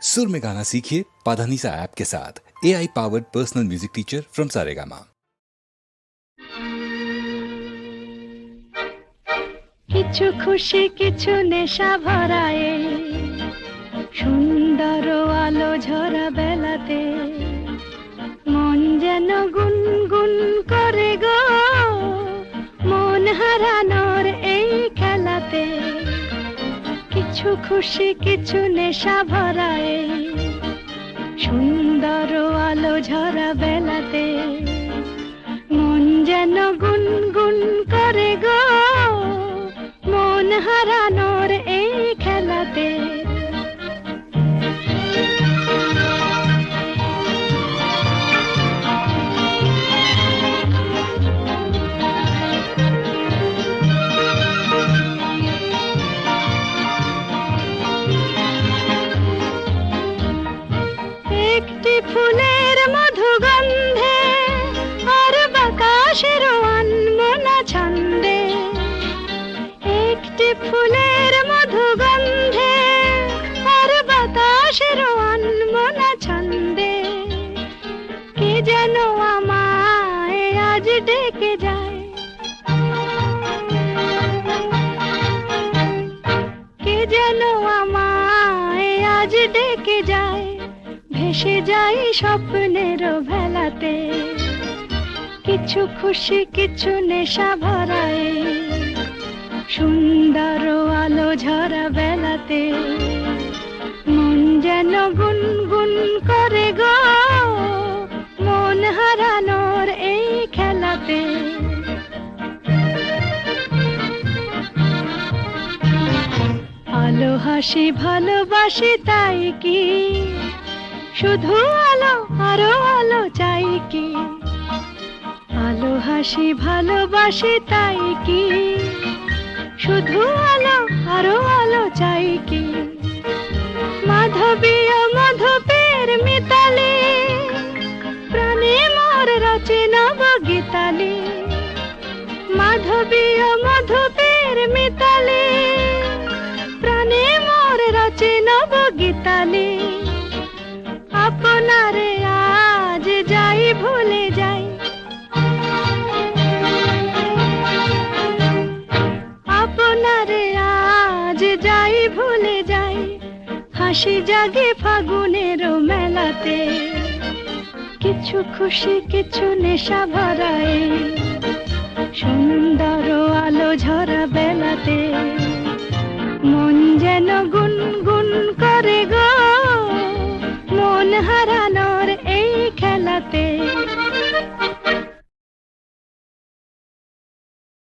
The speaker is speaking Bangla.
सुर में गाना सीखिए पाधानीसा ऐप के साथ। AI powered personal music teacher from Saregama. কিছু খুশি কিছু নেশা ভরায় সুন্দর আলো ঝরা বেলাতে মন যেন গুনগুন করে গো মন হারানোর এই খেলাতে কিছু খুশি কিছু নেশা ভরায় সুন্দর আলো ঝরা বেলাতে মন যেন গুনগুন করে গো মন হারানোর এই খেলাতে একটি ফুলের মধুগন্ধে আর বাতাসের আনমনা ছন্দে একটি ফুলের মধুগন্ধে আর বাতাসের আনমনা ছন্দে কে যেন আমায় আজ ডেকে যায় কে যেন আমায় আজ ডেকে যায় ভেসে যাই স্বপ্নের ভেলাতে কিছু খুশি কিছু নেশা ভরায় সুন্দর আলো ঝরা বেলাতে মন যেন গুনগুন করে গো মন হারানোর এই খেলাতে আলো হাসি ভালোবাসি তাই কি শুধু আলো আরো আলো চাই কি আলো হাসি ভালোবাসি তাই কি শুধু আলো আরো আলো চাই কি মাধবী ও মাধবের মিতালি প্রাণে মোর রচে নব গীতালি মাধবী ও মাধবের মিতালি প্রাণে মোর রচে নব গীতালি আপনারে আজ যাই ভুলে যাই আপনারে আজ যাই ভুলে যাই হাসি জাগে ফাগুনের মেলাতে কিছু খুশি কিছু নেশা ভরায় সুন্দর আলো ঝরা বেলাতে মন যেন গুনগুন করে গো মন হারানোর এই খেলাতে